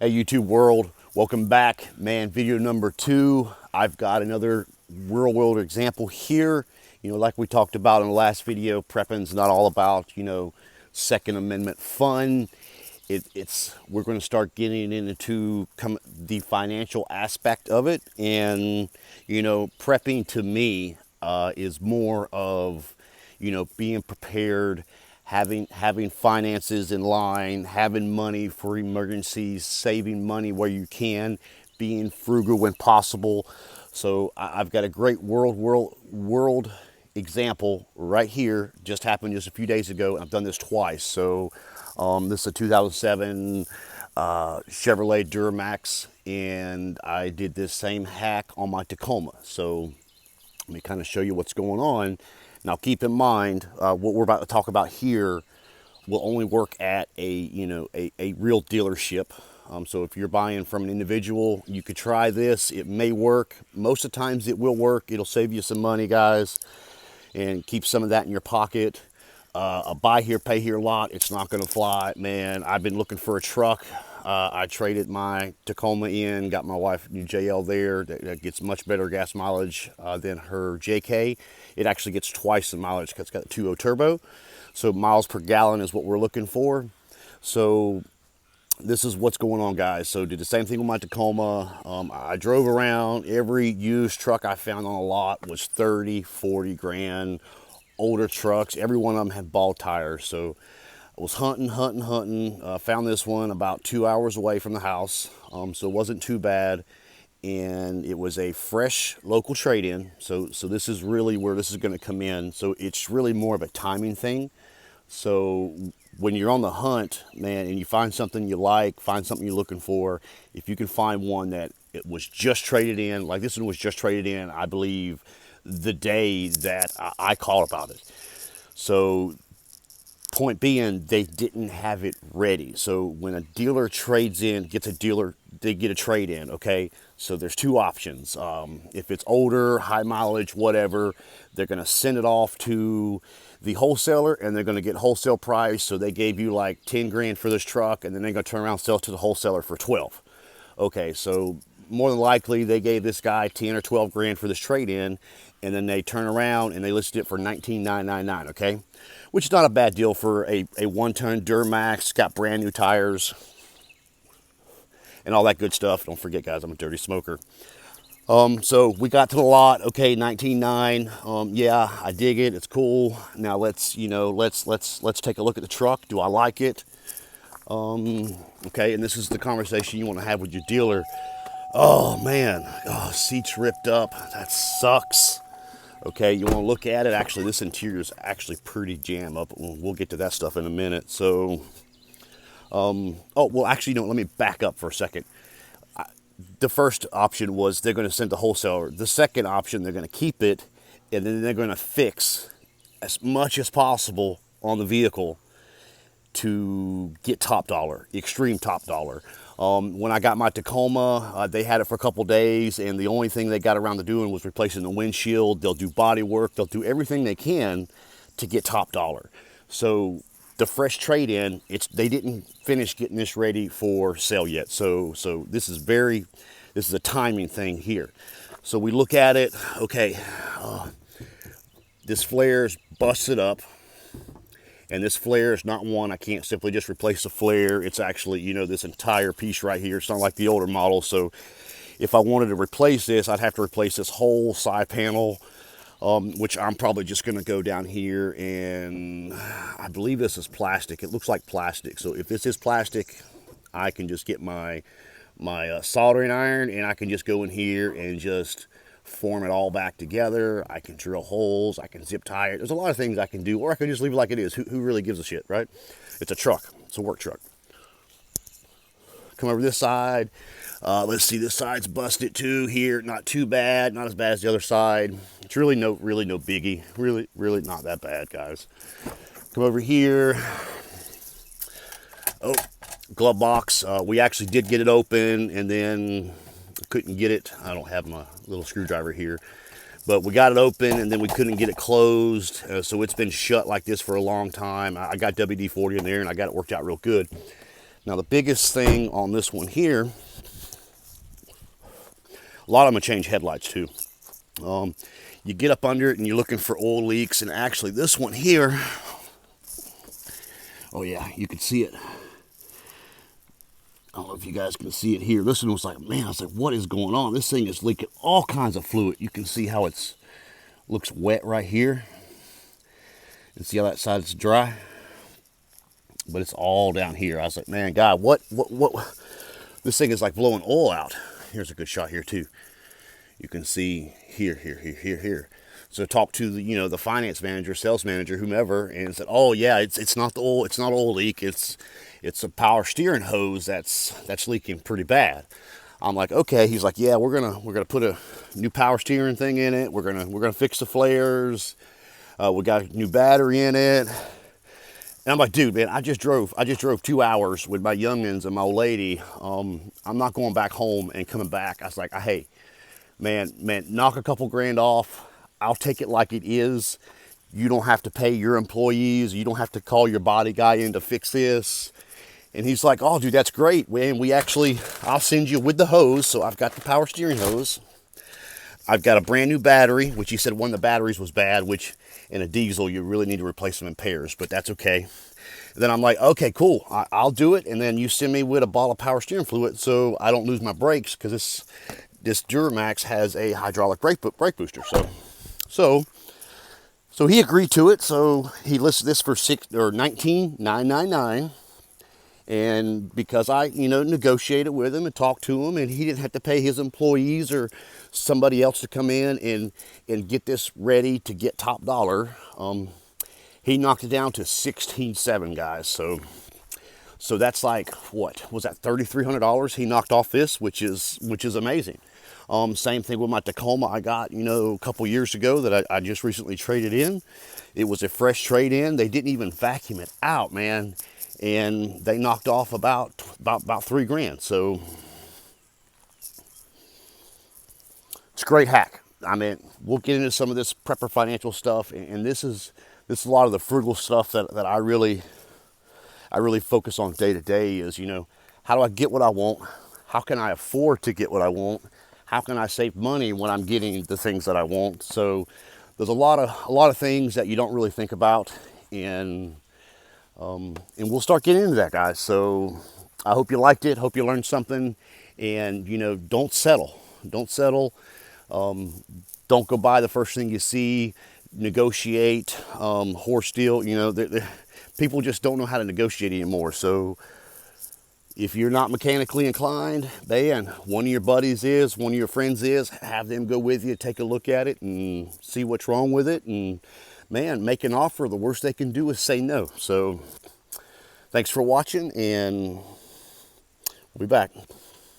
Hey YouTube world, welcome back. Man, video number 2. I've got another real world example here. Like we talked about in the last video, prepping's not all about, Second Amendment fun. We're going to start getting into the financial aspect of it. And, prepping to me is more of, being prepared, having finances in line, having money for emergencies, saving money where you can, being frugal when possible. So I've got a great world example right here. Just happened just a few days ago. I've done this twice. So this is a 2007 Chevrolet Duramax, and I did this same hack on my Tacoma. So let me kind of show you what's going on. Now, keep in mind, what we're about to talk about here will only work at a real dealership. So if you're buying from an individual, you could try this. It may work. Most of the times it will work. It'll save you some money, guys, and keep some of that in your pocket. A buy here, pay here lot, it's not going to fly. Man, I've been looking for a truck. I traded my Tacoma in, got my wife a new JL there that gets much better gas mileage than her JK. It actually gets twice the mileage because it's got a 2.0 turbo. So miles per gallon is what we're looking for. So this is what's going on, guys. So did the same thing with my Tacoma. I drove around. Every used truck I found on a lot was 30, 40 grand. Older trucks, every one of them had bald tires. So I was hunting. Found this one about 2 hours away from the house, so it wasn't too bad. And it was a fresh local trade-in. So this is really where this is going to come in. So it's really more of a timing thing. So when you're on the hunt, man, and you find something you like, find something you're looking for, if you can find one that it was just traded in, like this one was just traded in, I believe, the day that I called about it. So point being, they didn't have it ready. So when a dealer trades in, they get a trade in, okay? So there's two options. If it's older, high mileage, whatever, they're gonna send it off to the wholesaler and they're gonna get wholesale price. So they gave you like 10 grand for this truck, and then they're gonna turn around and sell it to the wholesaler for 12. Okay, so more than likely they gave this guy 10 or 12 grand for this trade-in, and then they turn around and they listed it for $19,999, okay? Which is not a bad deal for a one-ton Duramax, got brand new tires and all that good stuff. Don't forget, guys, I'm a dirty smoker. So we got to the lot, okay, 19.9. Yeah, I dig it, it's cool. Now let's take a look at the truck. Do I like it? Okay, and this is the conversation you want to have with your dealer. Oh man, seats ripped up, that sucks. Okay, you want to look at it. Actually, this interior is actually pretty jam up. We'll get to that stuff in a minute. So, well, actually, no, let me back up for a second. The first option was they're going to send the wholesaler. The second option, they're going to keep it, and then they're going to fix as much as possible on the vehicle to get top dollar, extreme top dollar. When I got my Tacoma, they had it for a couple days, and the only thing they got around to doing was replacing the windshield. They'll do body work. They'll do everything they can to get top dollar. So the fresh trade-in, they didn't finish getting this ready for sale yet. So this is a timing thing here. So we look at it. Okay, this flare's busted up. And this flare is not one, I can't simply just replace the flare. It's actually, this entire piece right here. It's not like the older model. So if I wanted to replace this, I'd have to replace this whole side panel, which I'm probably just going to go down here. And I believe this is plastic. It looks like plastic. So if this is plastic, I can just get my soldering iron, and I can just go in here and just form it all back together. I can drill holes, I can zip tie it. There's a lot of things I can do, or I can just leave it like it is. Who really gives a shit, right? It's a truck. It's a work truck. Come over this side. Let's see, this side's busted too here. Not too bad, not as bad as the other side. It's really no biggie. Really not that bad, guys. Come over here. Oh, glove box. We actually did get it open, and then couldn't get it. I don't have my little screwdriver here, but we got it open, and then we couldn't get it closed. So it's been shut like this for a long time. I got WD-40 in there, and I got it worked out real good. Now the biggest thing on this one here, a lot of them change headlights too. You get up under it and you're looking for oil leaks, and actually this one here, oh yeah, you can see it. I don't know if you guys can see it here. This one was like, man, I was like, what is going on? This thing is leaking all kinds of fluid. You can see how it's looks wet right here. And see how that side's dry? But it's all down here. I was like, man, God, what? This thing is like blowing oil out. Here's a good shot here too. You can see here. So I talked to the, the finance manager, sales manager, whomever, and said, oh yeah, it's not the oil, it's not oil leak, it's a power steering hose that's leaking pretty bad. I'm like, okay. He's like, yeah, we're gonna put a new power steering thing in it. We're gonna fix the flares. We got a new battery in it. And I'm like, dude, man, I just drove 2 hours with my youngins and my old lady. I'm not going back home and coming back. I was like, hey, man, knock a couple grand off. I'll take it like it is. You don't have to pay your employees. You don't have to call your body guy in to fix this. And he's like, oh, dude, that's great. Man, I'll send you with the hose. So I've got the power steering hose. I've got a brand new battery, which he said one of the batteries was bad, which in a diesel, you really need to replace them in pairs, but that's okay. Then I'm like, okay, cool. I'll do it. And then you send me with a bottle of power steering fluid so I don't lose my brakes, because this Duramax has a hydraulic brake booster. So he agreed to it. So he listed this for $19,999. And because I, negotiated with him and talked to him, and he didn't have to pay his employees or somebody else to come in and get this ready to get top dollar, he knocked it down to $16,700, guys. So that's like, what was that, $3,300 he knocked off this, which is amazing. Same thing with my Tacoma I got, a couple years ago that I just recently traded in. It was a fresh trade in. They didn't even vacuum it out, man. And they knocked off about $3,000. So it's a great hack. I mean, we'll get into some of this prepper financial stuff, and this is a lot of the frugal stuff that I really focus on day to day. Is, how do I get what I want? How can I afford to get what I want? How can I save money when I'm getting the things that I want? So there's a lot of things that you don't really think about, and we'll start getting into that, guys. So I hope you liked it. Hope you learned something. And, don't settle. Don't settle. Don't go buy the first thing you see. Negotiate. Horse deal. People just don't know how to negotiate anymore. So if you're not mechanically inclined, man, one of your buddies is, one of your friends is, have them go with you, take a look at it and see what's wrong with it. And man, make an offer. The worst they can do is say no. So thanks for watching, and we'll be back.